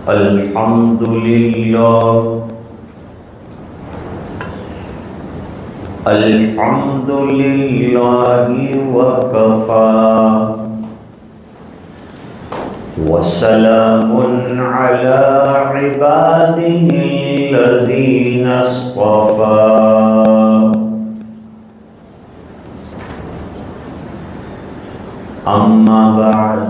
अल्हम्दुलिल्लाहि वकफा वसलामुन अला इबादिहिल्लज़ीना इस्तफ़ा। अम्मा बाद,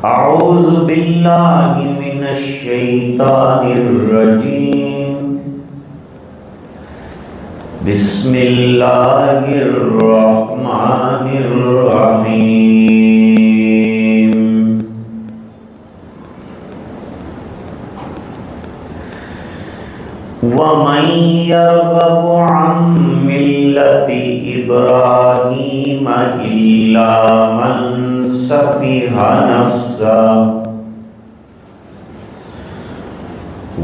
अऊज़ु बिल्लाहि मिनश शैतानिर रजीम। बिस्मिल्लाहिर रहमानिर रहीम। वमन यरग़बु अन मिल्लति इब्राहीम इल्ला मन सफ़िहा नफ़्सहु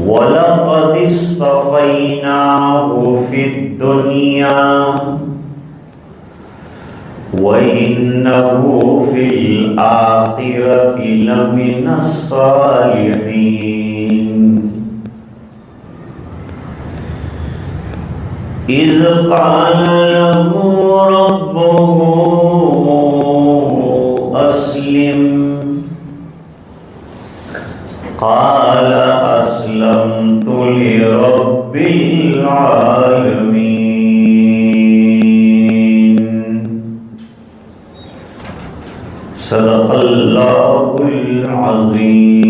वलक़द इस्तफ़ैनाहु फ़िद्दुनिया व इन्नहु फ़िल आख़िरति लमिनस सालिहीन। इज़ क़ाल लहू रब्बुहु अस्लिम क़ाल अस्लमतु लिरब्बिल आलमीन। सदक़ल्लाहुल अज़ीम।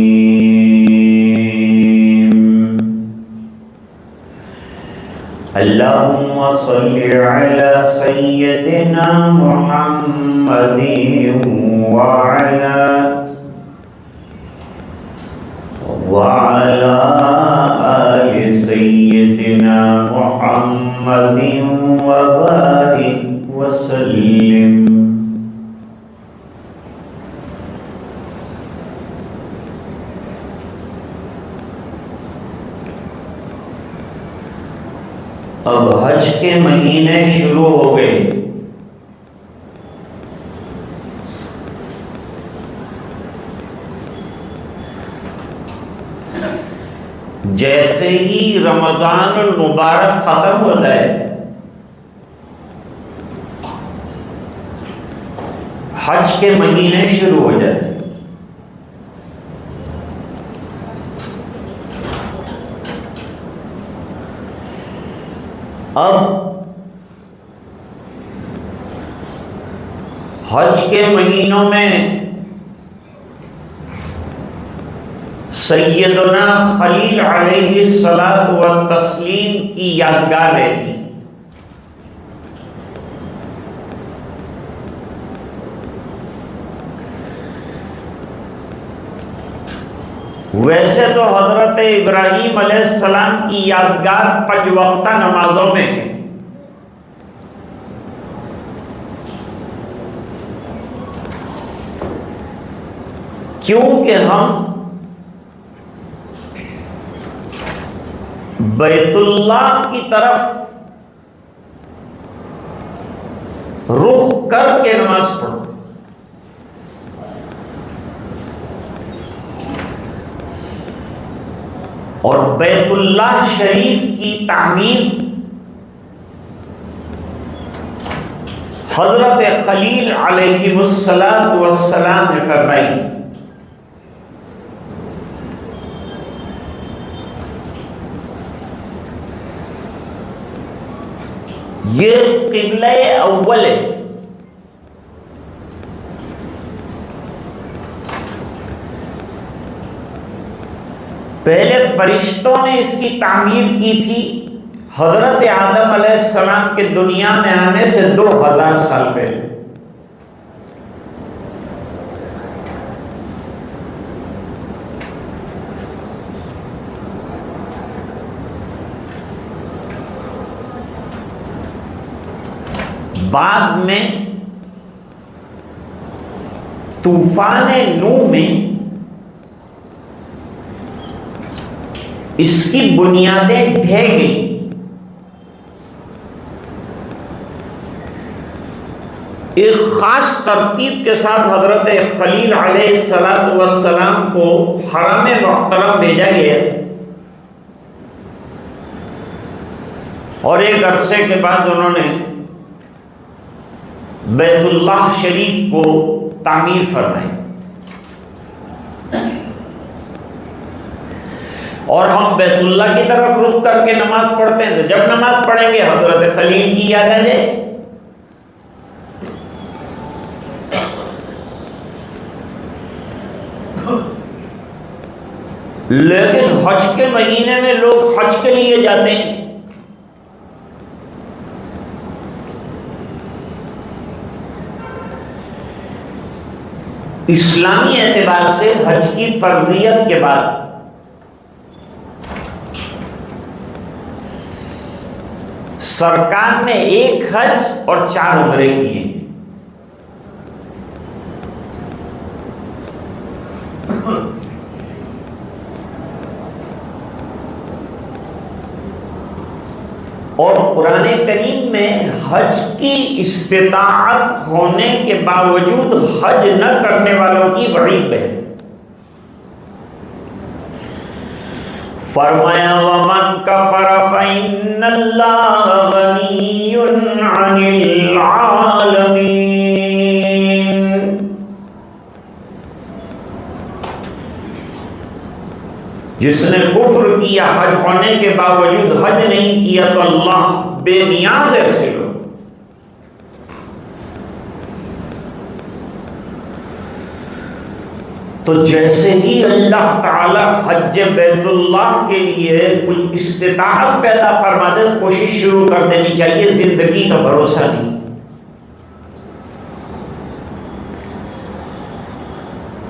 अल्लाहुम्मा सल्लि अला सय्यदिना मुहम्मदिन व अला आलि सय्यदिना मुहम्मदिन व बारिक व सल्लिम। अब हज के महीने शुरू हो गए। जैसे ही रमज़ानुल मुबारक खत्म हो जाए, हज के महीने शुरू हो जाते। अब हज के महीनों में सैयदना खलील अलैहिस्सलातु व तस्लीम की यादगार रहेगी। वैसे तो हजरत इब्राहीम अलैहिस्सलाम की यादगार 5 वक्ता नमाजों में है, क्योंकि हम बैतुल्लाह की तरफ रुख करके नमाज पढ़ते। और बैतुल्लाह शरीफ की तामीर हजरत खलील अलैहिस्सलातु वस्सलाम ने फरमाई। ये क़िबला अव्वल है। पहले फरिश्तों ने इसकी तामीर की थी हजरत आदम अलैहिस्सलाम के दुनिया में आने से 2000 साल पहले। बाद में तूफान नूह में इसकी बुनियादें ढह गई। एक ख़ास तरतीब के साथ हज़रत खलील अलैहिस्सलातु वस्सलाम को हरम मुहतरम भेजा गया और एक अरसे के बाद उन्होंने बैतुल्लाह शरीफ को तामीर फरमाई। और हम बैतुल्लाह की तरफ रुख करके नमाज पढ़ते हैं, तो जब नमाज पढ़ेंगे हज़रत खलील की याद आ जाए। लेकिन हज के महीने में लोग हज के लिए जाते हैं। इस्लामी एतबार से हज की फर्जियत के बाद सरकार ने एक हज और 4 उम्रे किए। और कुरान करीम में हज की इस्तिताअत होने के बावजूद हज न करने वालों की वईद है। फरमाया वमन कफर फइन्नल्लाह गनियुन अनिल आलमीन। जिसने कुफ्र किया हज होने के बावजूद हज नहीं किया तो अल्लाह बेनियाज है उससे। तो जैसे ही अल्लाह ताला हज बैतुल्लाह के लिए कुछ इस्तिताअत पैदा फरमा दे, कोशिश शुरू कर देनी चाहिए। जिंदगी का भरोसा नहीं।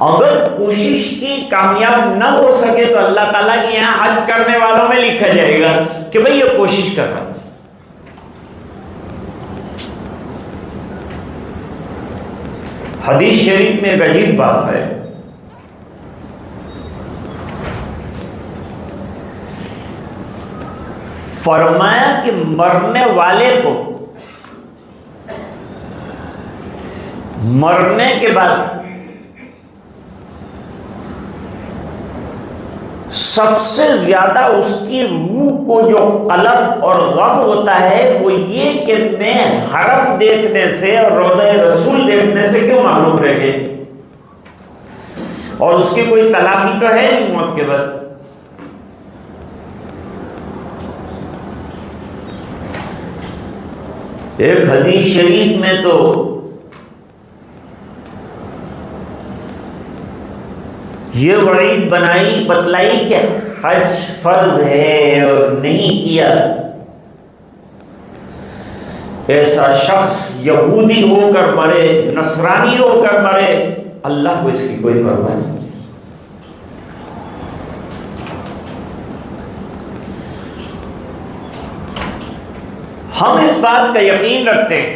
अगर कोशिश की कामयाब न हो सके तो अल्लाह ताला के यहाँ हज करने वालों में लिखा जाएगा कि भाई ये कोशिश कर रहा है। हदीस शरीफ में एक अजीब बात है। फरमाया कि मरने वाले को मरने के बाद सबसे ज्यादा उसकी रूह को जो कलब और गम होता है वो ये कि मैं हरम देखने से और रोज़े रसूल देखने से क्यों महरूम रह गए। और उसकी कोई तलाफी तो है नहीं मौत के बाद। एक हदीस शरीफ में तो ये वईद बनाई बतलाई कि हज फर्ज है और नहीं किया ऐसा शख्स यहूदी होकर मरे, नसरानी होकर मरे, अल्लाह को इसकी कोई परवाह नहीं। हम इस बात का यकीन रखते हैं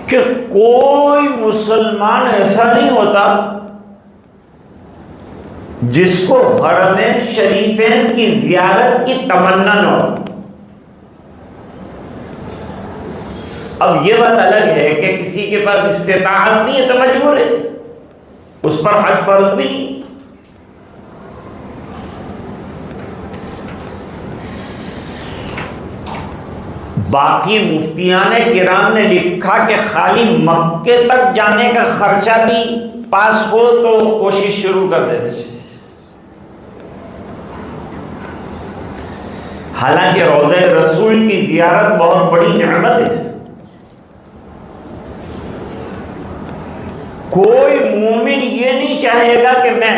कि कोई मुसलमान ऐसा नहीं होता जिसको हरमैन शरीफैन की ज़ियारत की तमन्ना न हो। अब ये बात अलग है कि किसी के पास इस्तिताअत नहीं है तो मजबूर है, उस पर हज फर्ज भी नहीं। बाकी मुफ्तियाने किराम ने लिखा कि खाली मक्के तक जाने का खर्चा भी पास हो तो कोशिश शुरू कर देते। हालांकि रोज़े रसूल की ज़ियारत बहुत बड़ी नेमत है। कोई मोमिन ये नहीं चाहेगा कि मैं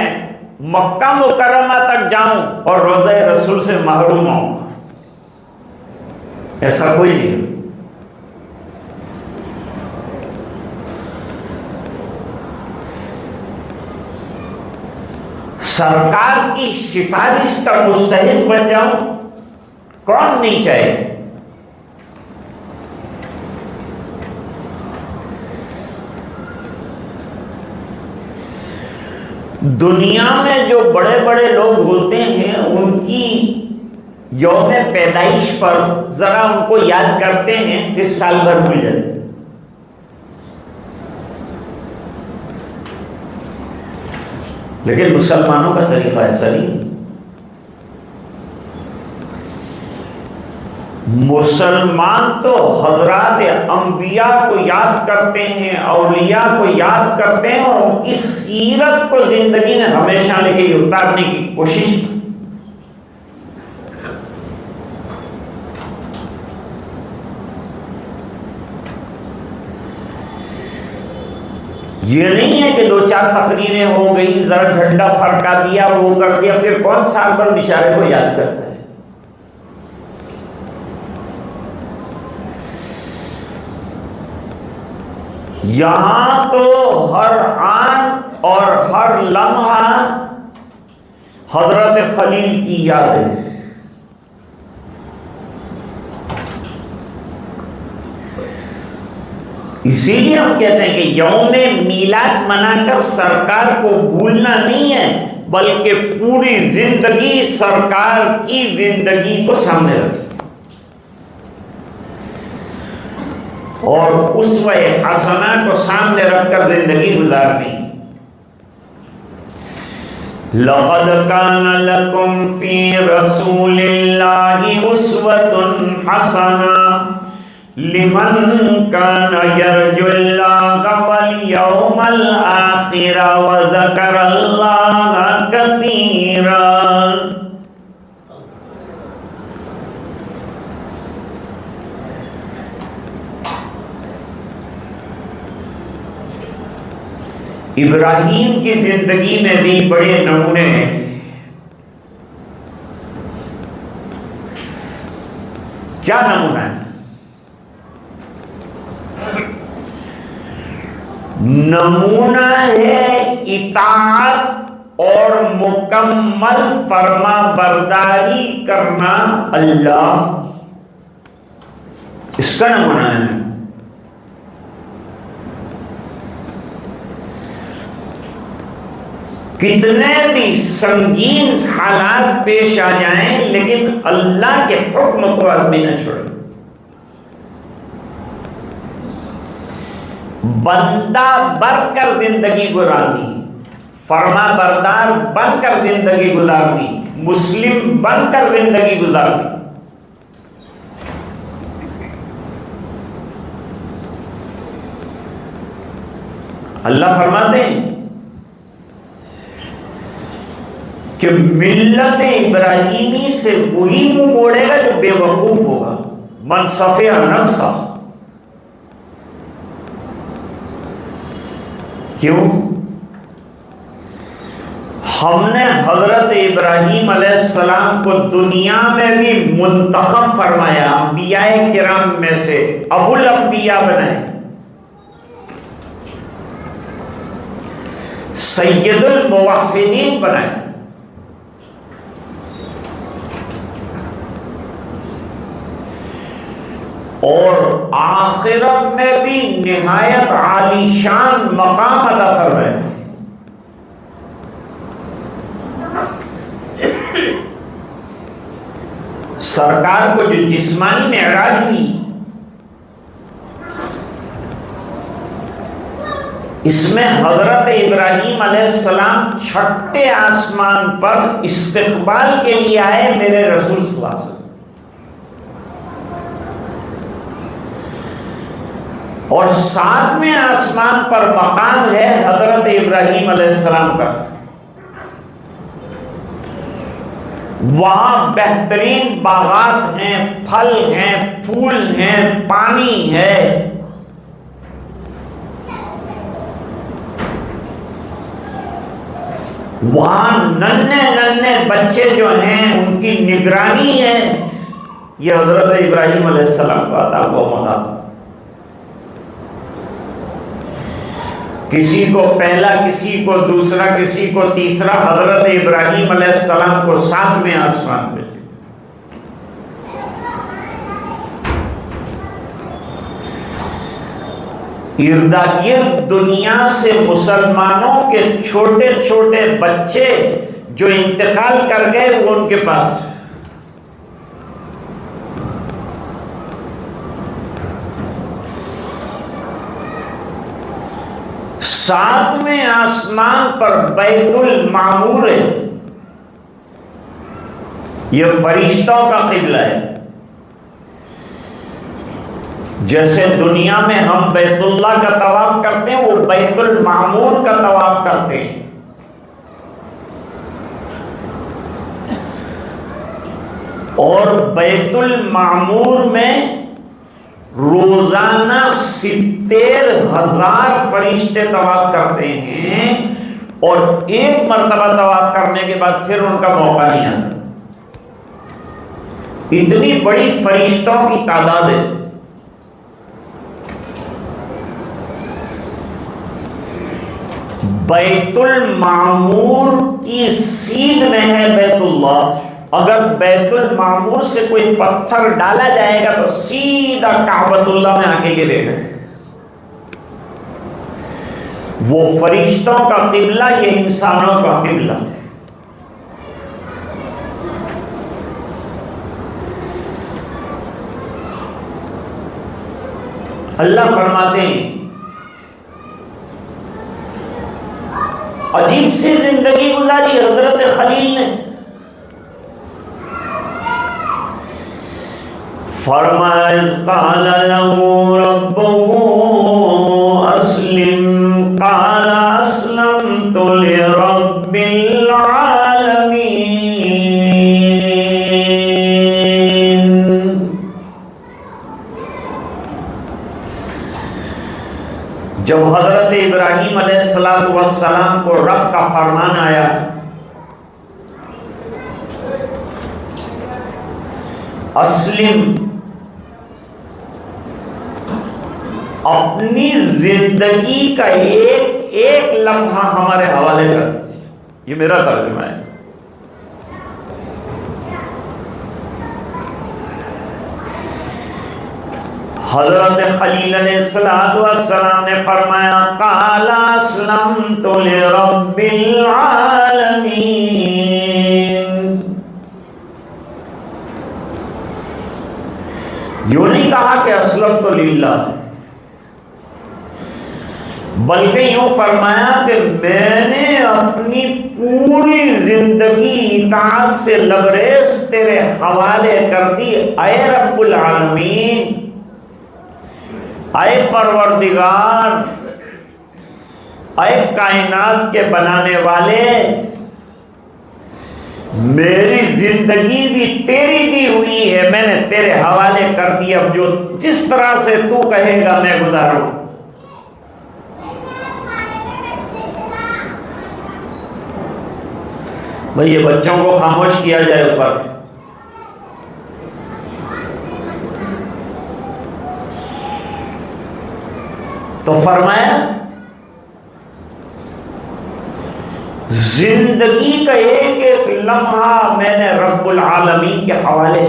मक्का मुकर्रमा तक जाऊं और रोज़े रसूल से महरूम हूं, ऐसा कोई नहीं। सरकार की सिफारिश का मुस्तहिक बन जाऊं, कौन नहीं चाहे। दुनिया में जो बड़े बड़े लोग होते हैं उनकी यौम पैदाइश पर जरा उनको याद करते हैं, फिर साल भर भूल जाते। लेकिन मुसलमानों का तरीका ऐसा नहीं। मुसलमान तो हजरात अंबिया को याद करते हैं, औलिया को याद करते हैं और उनकी सीरत को जिंदगी में हमेशा लेके उतारने की कोशिश। ये नहीं है कि 2-4 तकरीरें हो गई, जरा झंडा फरका दिया, वो कर दिया, फिर कौन साल भर बेचारे को याद करता है। यहां तो हर आन और हर लम्हा हजरत खलील की याद है। इसीलिए हम कहते हैं कि यौम मीलाद मनाकर सरकार को भूलना नहीं है, बल्कि पूरी जिंदगी सरकार की जिंदगी को सामने रखें और उसवे हसना को सामने रखकर जिंदगी गुजारनी। लक़द कान लकुम फी रसूलिल्लाहि उस्वतुन हसना लिमन काना यरजुल्लाह वल यौमल आखिर व ज़करल्लाह कसीरा। इब्राहीम की जिंदगी में भी बड़े नमूने हैं। क्या नमूना है? नमूना है इताअत और मुकम्मल फरमा बरदारी करना अल्लाह, इसका नमूना है। कितने भी संगीन हालात पेश आ जाएं, लेकिन अल्लाह के हुक्म को आदमी न छोड़े। बंदा बनकर जिंदगी गुजारनी, फरमा बरदार बनकर जिंदगी गुजारनी, मुस्लिम बनकर जिंदगी गुजारनी। अल्लाह फरमाते हैं कि मिल्लत इब्राहिमी से वही मुंह मोड़ेगा जो बेवकूफ होगा। मन सफिया नफ्सा। क्यों? हमने हजरत इब्राहीम अलैहिस्सलाम को दुनिया में भी मुंतखब फरमाया, अंबियाए किराम में से अबुल अंबिया बनाए, सैयदुल मुवहिदीन बनाए। और आखिरत में भी निहायत आलीशान मकाम अता फरमाए। सरकार को जो जिस्मानी मेराज हुई, इसमें हजरत इब्राहीम अलैहिस्सलाम छठे आसमान पर इस्तिकबाल के लिए आए मेरे रसूल सल्लल्लाहु अलैहि वसल्लम, और 7वें आसमान पर मकाम है हजरत इब्राहीम अलैहिस्सलाम का। वहां बेहतरीन बागात हैं, फल हैं, फूल हैं, पानी है। वहां नन्हे नन्हे बच्चे जो हैं उनकी निगरानी है। यह हजरत इब्राहीम अलैहिस्सलाम का अता हुआ मकाम। किसी को पहला, किसी को दूसरा, किसी को तीसरा, हजरत इब्राहीम अलैहिस्सलाम को 7वें आसमान पे। इर्दा गिर्द दुनिया से मुसलमानों के छोटे छोटे बच्चे जो इंतकाल कर गए वो उनके पास। सातवें आसमान पर बैतुल मामूर है, ये फरिश्तों का किबला है। जैसे दुनिया में हम बैतुल्लाह का तवाफ करते हैं, वो बैतुल मामूर का तवाफ करते हैं। और बैतुल मामूर में रोजाना 70,000 फरिश्ते तवाफ करते हैं, और एक मर्तबा तवाफ करने के बाद फिर उनका मौका नहीं आता। इतनी बड़ी फरिश्तों की तादाद है। बैतुल मामूर की सीध में है बैतुल्लाह। अगर बैतुल मामूर से कोई पत्थर डाला जाएगा तो सीधा काबतुल्लाह में आके गिरेगा। वो फरिश्तों का किबला, ये इंसानों का किबला। अल्लाह फरमाते हैं, अजीब सी जिंदगी गुजारी हजरत खलील ने। फरमाया क़ाल लहू रब्बुहु अस्लिम क़ाल अस्लमतु लिरब्बिल आलमीन। जब हजरत इब्राहीम अलैहिस्सलाम को रब का फरमान आया, अस्लिम, अपनी जिंदगी का एक एक लम्हा हमारे हवाले कर दीजिए। ये मेरा तर्जुमा है। हजरत खलील अलैहिस्सलाम ने फरमाया क़ाल अस्लमतु लिरब्बिल आलमीन। यूं नहीं कहा कि अस्लमतु लिल्लाह, बल्कि यूं फरमाया कि मैंने अपनी पूरी जिंदगी इताअत से लबरेज तेरे हवाले कर दी। ऐ रब्बुल आलमीन, ऐ परवरदिगार, ऐ कायनात के बनाने वाले, मेरी जिंदगी भी तेरी दी हुई है, मैंने तेरे हवाले कर दी। अब जो जिस तरह से तू कहेगा मैं गुजारूं। भाई ये बच्चों को खामोश किया जाए ऊपर। तो फरमाया जिंदगी का एक एक लम्हा मैंने रब्बुल आलमीन के हवाले।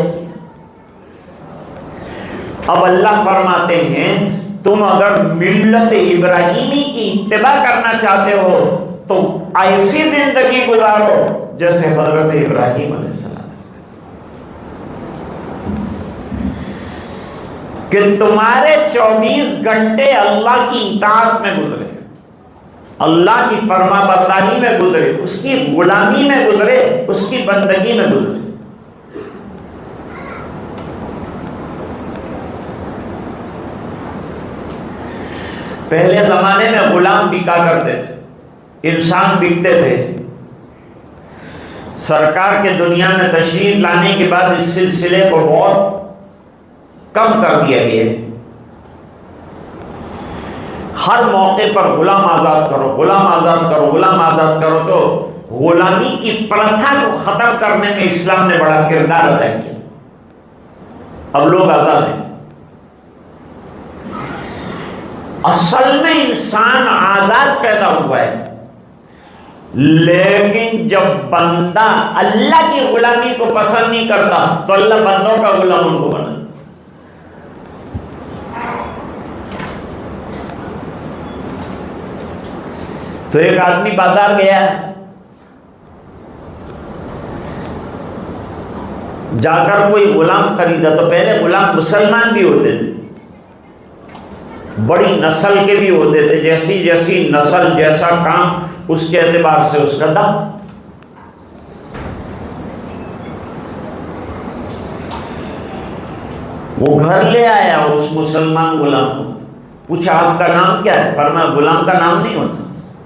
अब अल्लाह फरमाते हैं तुम अगर मिल्लत इब्राहीमी की इत्तिबा करना चाहते हो तो ऐसी जिंदगी गुजारो जैसे हजरत इब्राहीम अलैहिस्सलाम, कि तुम्हारे 24 घंटे अल्लाह की इताअत में गुजरे, अल्लाह की फरमा बरदारी में गुजरे, उसकी गुलामी में गुजरे, उसकी बंदगी में गुजरे। पहले जमाने में गुलाम बिका करते थे, इंसान बिकते थे। सरकार के दुनिया में तशरीफ लाने के बाद इस सिलसिले को बहुत कम कर दिया गया। हर मौके पर गुलाम आजाद करो, गुलाम आजाद करो, गुलाम आजाद करो। तो गुलामी की प्रथा को खत्म करने में इस्लाम ने बड़ा किरदार अदा किया। अब लोग आजाद हैं। असल में इंसान आजाद पैदा हुआ है, लेकिन जब बंदा अल्लाह की गुलामी को पसंद नहीं करता तो अल्लाह बंदों का गुलाम उनको बना। तो एक आदमी बाजार गया, जाकर कोई गुलाम खरीदा। तो पहले गुलाम मुसलमान भी होते थे, बड़ी नस्ल के भी होते थे, जैसी जैसी नस्ल जैसा काम उसके एतबार से उसका दाम। वो घर ले आया उस मुसलमान गुलाम को, पूछा आपका नाम क्या है? फरमाया गुलाम का नाम नहीं होता,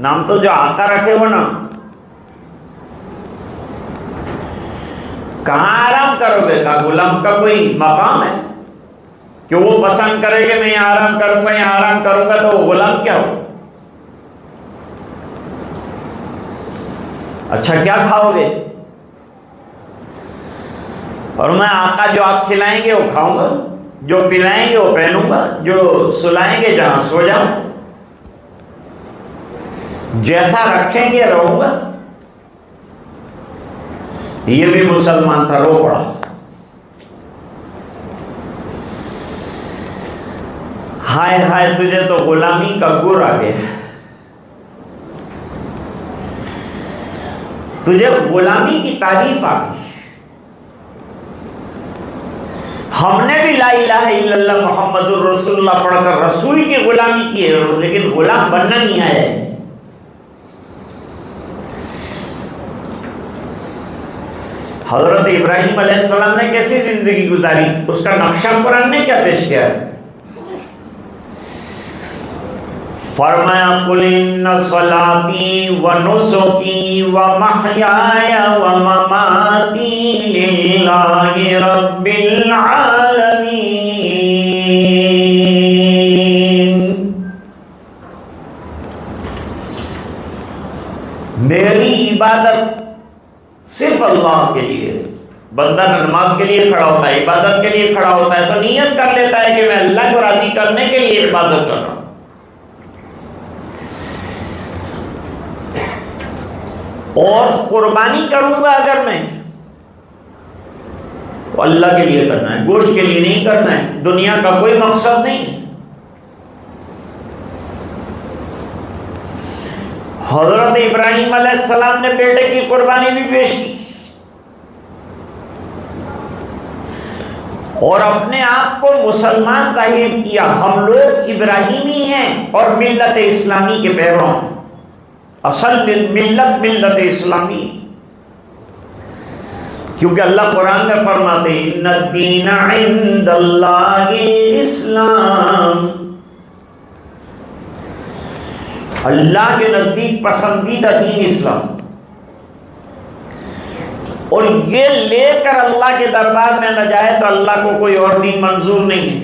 नाम तो जो आका रखे वो नाम। कहाँ आराम करोगे? कहा गुलाम का कोई मकाम है कि वो पसंद करेगा मैं यहाँ आराम करूंगा, यहाँ आराम करूंगा, तो वो गुलाम क्या हो? अच्छा क्या खाओगे? और मैं आका जो आप खिलाएंगे वो खाऊंगा, जो पिलाएंगे वो पहनूंगा, जो सुलाएंगे जहां सो जाऊं, जैसा रखेंगे रहूंगा। ये भी मुसलमान था, रो पड़ा। हाय हाय तुझे तो गुलामी का गुर आ गया, तुझे गुलामी की तारीफ आ गई। हमने भी ला इलाहा इल्लल्लाह मुहम्मदुर रसूलुल्लाह पढ़कर रसूल की गुलामी की है, लेकिन गुलाम बनना नहीं आया है। हजरत इब्राहिम अलैहिस्सलाम ने कैसी जिंदगी गुजारी, उसका नक्शा कुरान ने क्या पेश किया है? फरमाया कुल इन्ना सलाती व नुसुकी व महयाया व ममाती लिल्लाहि रब्बिल आलमीन। मेरी इबादत सिर्फ अल्लाह के लिए। बंदा नमाज के लिए खड़ा होता है, इबादत के लिए खड़ा होता है, तो नियत कर लेता है कि मैं अल्लाह को राजी करने के लिए इबादत कर रहा हूं। और कुर्बानी करूंगा अगर मैं, तो अल्लाह के लिए करना है, गोश्त के लिए नहीं करना है, दुनिया का कोई मकसद नहीं। हजरत इब्राहिम अलैहिस्सलाम ने बेटे की कुर्बानी भी पेश की और अपने आप को मुसलमान जाहिर किया। हम लोग इब्राहिमी हैं और मिल्लत इस्लामी के पैरों हैं, असल मिल्लत मिल्लत इस्लामी। क्योंकि अल्लाह कुरान में फरमाते हैं इन्नद्दीना इंदल्लाहिल इस्लाम, अल्लाह के नजदीक पसंदीदा दीन इस्लाम। और ये लेकर अल्लाह के दरबार में न जाए तो अल्लाह को कोई और दीन मंजूर नहीं है।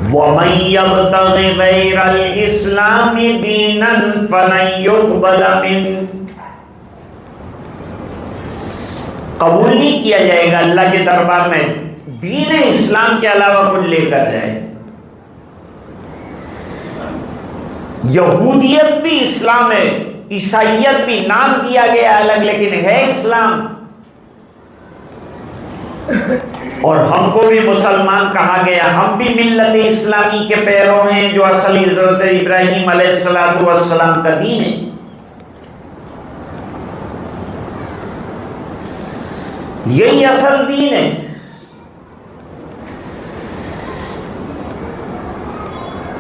वमन यब्तगि गैरल इस्लामी दीनन फलन युक़बल मिन, कबूल नहीं किया जाएगा अल्लाह के दरबार में दीन इस्लाम के अलावा कुछ लेकर जाए। यहूदियत भी इस्लाम है, ईसाइयत भी, नाम दिया गया अलग लेकिन है इस्लाम। और हमको भी मुसलमान कहा गया, हम भी मिल्लत इस्लामी के पैरों हैं, जो असल हज़रत इब्राहीम अलैहिस्सलातु वस्सलाम का दीन है। यही असल दीन है।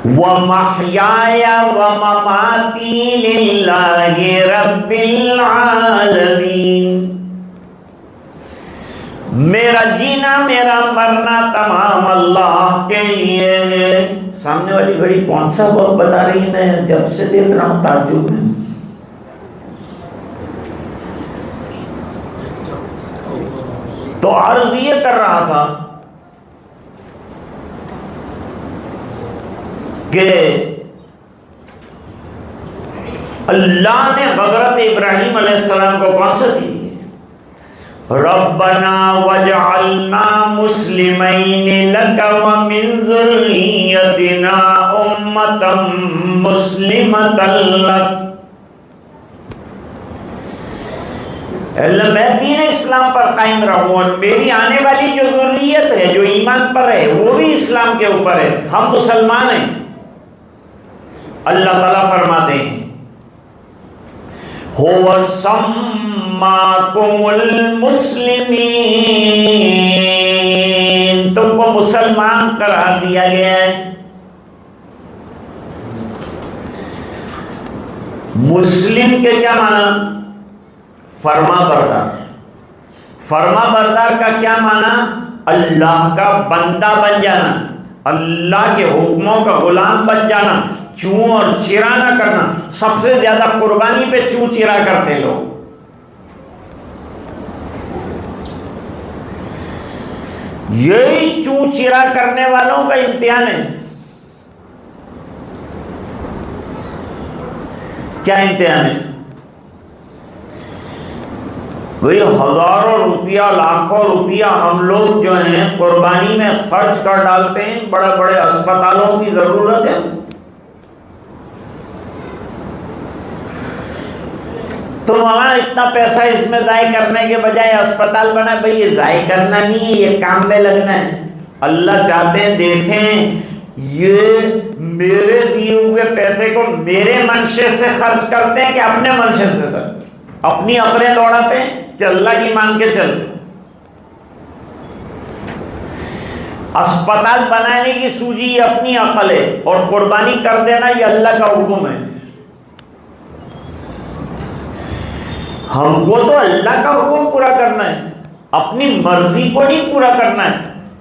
व महयाया व ममाती लिल्लाहि रब्बिल आलमीन, मेरा जीना मेरा मरना तमाम अल्लाह के लिए है। सामने वाली घड़ी कौन सा वक्त बता रही है? मैं जब से देख रहा हूं ताज्जुब में। तो अर्ज ये कर रहा था कि अल्लाह ने हज़रत इब्राहीम अलैहिस्सलाम को कौन सा दी? रब्बना वजअलना मुस्लिमैनि लक व मिन ज़ुर्रिय्यतिना उम्मतम मुस्लिमतन लक। मैं दीन इस्लाम पर कायम रहूं और मेरी आने वाली जो ज़ुर्रियत है, जो ईमान पर है, वो भी इस्लाम के ऊपर है। हम मुसलमान हैं। अल्लाह ताला फरमाते हैं हुवा सम्माकुमुल मुस्लिमीन, तुमको मुसलमान करार दिया गया है। मुस्लिम के क्या माना? फर्मा बरदार। फर्मा बरदार का क्या माना? अल्लाह का बंदा बन जाना, अल्लाह के हुक्मों का गुलाम बन जाना, चूं और चिरा ना करना। सबसे ज्यादा कुर्बानी पे चूं चिरा करते लोग। यही चूं चिरा करने वालों का इम्तिहान है। क्या इम्तिहान है? भाई हजारों रुपया, लाखों रुपया हम लोग जो हैं कुर्बानी में खर्च कर डालते हैं। बड़े बड़े अस्पतालों की जरूरत है, तो वहां इतना पैसा इसमें जाय करने के बजाय अस्पताल बना। भाई ये जाय करना नहीं है, ये काम में लगना है। अल्लाह चाहते हैं देखें ये मेरे दिए हुए पैसे को मेरे मंशे से खर्च करते हैं कि अपने मंशे से खर्च, अपनी अकलें दौड़ाते हैं कि अल्लाह की मान के चलते। अस्पताल बनाने की सूझी अपनी अकल है और कुर्बानी कर देना ये अल्लाह का हुक्म है। हमको तो अल्लाह का हुक्म पूरा करना है, अपनी मर्जी को नहीं पूरा करना है,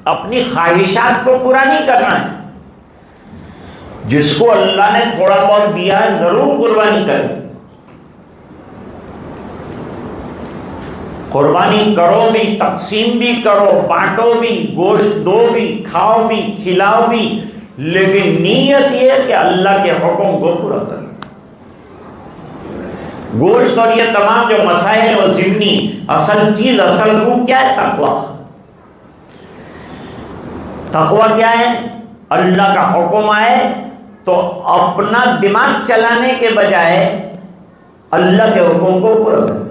अपनी ख्वाहिशात को पूरा नहीं करना है। जिसको अल्लाह ने थोड़ा बहुत दिया है जरूर कुर्बानी करें। कुर्बानी करो भी, तकसीम भी करो, बांटो भी, गोश्त दो भी, खाओ भी, खिलाओ भी, लेकिन नीयत यह है कि अल्लाह के हुक्म को पूरा करें। गोश्त और ये तमाम जो मसाइल और ज़िम्नी, असल चीज, असल रूह क्या है? तकवा। तकवा क्या है? अल्लाह का हुक्म आए तो अपना दिमाग चलाने के बजाय अल्लाह के हुक्म को पूरा करें।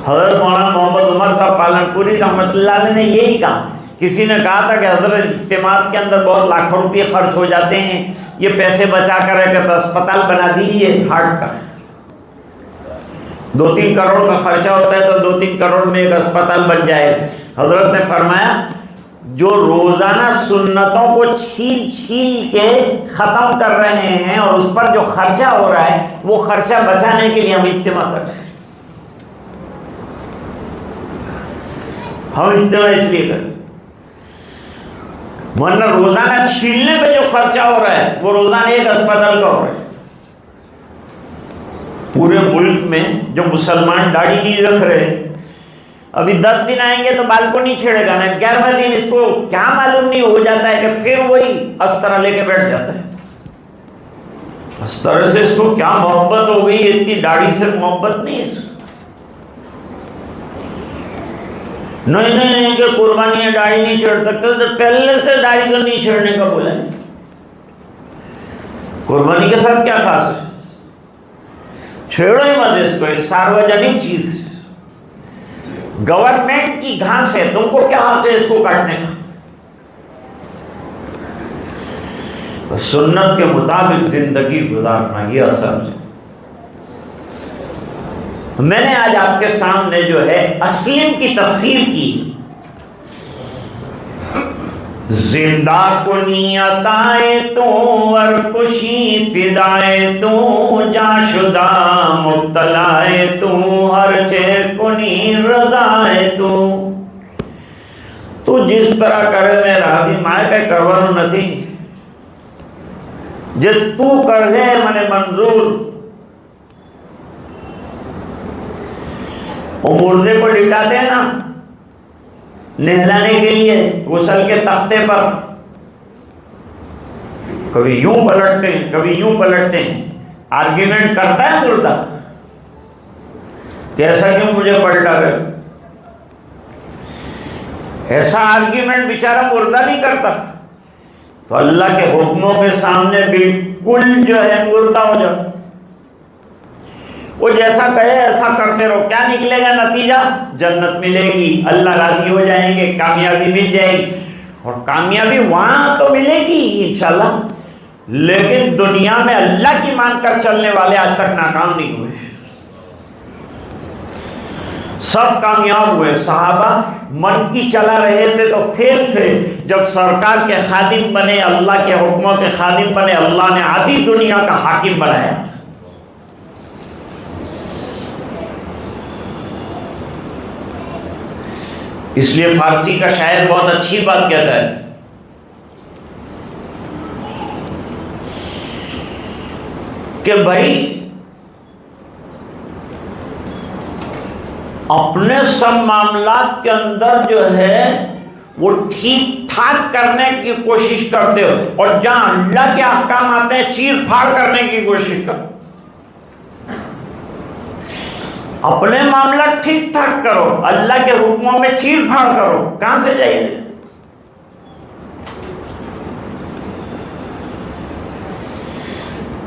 हजरत मौलाना मोहम्मद उमर साहब पालनपुरी रहमतुल्लाह अलैह ने यही कहा। किसी ने कहा था कि हजरत इज्तिमात के अंदर बहुत लाखों रुपये खर्च हो जाते हैं, ये पैसे बचा कर अस्पताल बना दीजिए हार्ट का। 2-3 करोड़ का खर्चा होता है तो 2-3 करोड़ में एक अस्पताल बन जाए। हजरत ने फरमाया जो रोजाना सुन्नतों को छील छील के खत्म कर रहे हैं और उस पर जो खर्चा हो रहा है वो खर्चा बचाने के लिए हम इज्तिमा कर रहे हैं। हम इज्तिमा इसलिए कर, वरना रोजाना छीलने पे जो खर्चा हो रहा है वो रोजाना एक अस्पताल का हो रहा है। पूरे मुल्क में जो मुसलमान दाढ़ी नहीं रख रहे, अभी 10 दिन आएंगे तो बाल को नहीं छेड़ेगा ना, 11वें दिन इसको क्या मालूम नहीं हो जाता है कि फिर वही अस्तर लेके बैठ जाता है। इस तरह से इसको क्या मोहब्बत हो गई, इतनी दाढ़ी से मोहब्बत नहीं है इसको। नहीं कि कुर्बानी दाढ़ी नहीं छेड़ सकते, तो पहले से दाढ़ी को नहीं छेड़ने का बोला है। कुर्बानी के साथ क्या खास है? छेड़ो ही मत इसको, सार्वजनिक चीज है, गवर्नमेंट की घास है, तुमको क्या हक है इसको काटने का? तो सुन्नत के मुताबिक जिंदगी गुजारना ये असल है। मैंने आज आपके सामने जो है अस्लिम की तफसीर की। जिंदा कुनियताए तू और खुशी फिदाए तू, जाशुदा मुब्तलाए तू, हर चे कुनी रजाए तू। तू जिस तरह करे मेरा भी माए के करवानो नहीं, जे तू कर दे मने मंजूर। वो मुर्दे को लिटाते हैं ना नहलाने के लिए गुसल के तख्ते पर, कभी यूं पलटते हैं कभी यूं पलटते हैं। आर्ग्यूमेंट करता है मुर्दा, कैसा क्यों मुझे पलटा गए? ऐसा आर्ग्यूमेंट बेचारा मुर्दा नहीं करता। तो अल्लाह के हुक्मों के सामने बिल्कुल जो है मुर्दा हो जाओ। वो जैसा कहे ऐसा करते रहो, क्या निकलेगा नतीजा? जन्नत मिलेगी, अल्लाह राजी हो जाएंगे, कामयाबी मिल जाएगी। और कामयाबी वहां तो मिलेगी इंशाल्लाह, लेकिन दुनिया में अल्लाह की मानकर चलने वाले आज तक नाकाम नहीं हुए। सब कामयाब हुए। सहाबा मन की चला रहे थे तो फेल थे। जब सरकार के खादिम बने, अल्लाह के हुक्मों के खादिम बने, अल्लाह ने आधी दुनिया का हाकिम बनाया। इसलिए फारसी का शायर बहुत अच्छी बात कहता है कि भाई अपने सब मामलात के अंदर जो है वो ठीक ठाक करने की कोशिश करते हो, और जहां अल्लाह के अहकाम आते हैं चीर फाड़ करने की कोशिश कर। अपने मामला ठीक ठाक करो, अल्लाह के हुक्मों में चीर फाड़ करो, कहां से जाइए?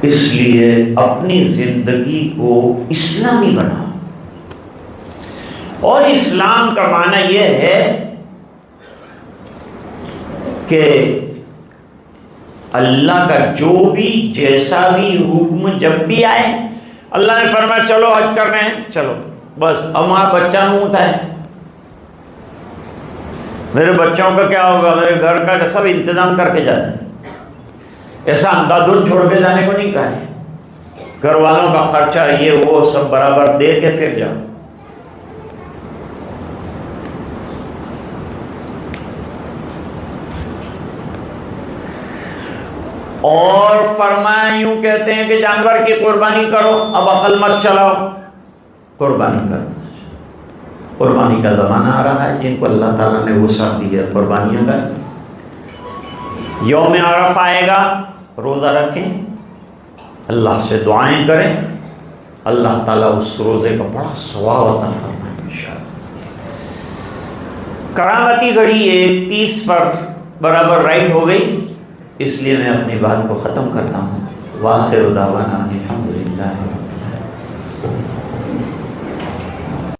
इसलिए अपनी जिंदगी को इस्लामी बनाओ। और इस्लाम का माना यह है कि अल्लाह का जो भी जैसा भी हुक्म जब भी आए, अल्लाह ने फरमाया चलो हज करने हैं, चलो बस। अब हमारा बच्चा मुंह होता है, मेरे बच्चों का क्या होगा, मेरे घर का सब इंतजाम करके जाते हैं। ऐसा अंधाधुंध छोड़ के जाने को नहीं कहा है। घर वालों का खर्चा ये वो सब बराबर दे के फिर जाओ। और फरमाया, यूं कहते हैं कि जानवर की कुर्बानी करो, अब अकल मत चलाओ, कुर्बानी कर। कुर्बानी का ज़माना आ रहा है, जिनको अल्लाह ताला ने वुसअत दी है कुर्बानियाँ कर। यौम अरफ़ा आएगा, रोज़ा रखें, अल्लाह से दुआएं करें, अल्लाह ताला उस रोज़े का बड़ा सवाब अता फरमाए इंशाअल्लाह। करामती घड़ी 31 पर बराबर राइट हो गई, इसलिए मैं अपनी बात को ख़त्म करता हूँ। वाखिर दावाना अल्हम्दुलिल्लाह।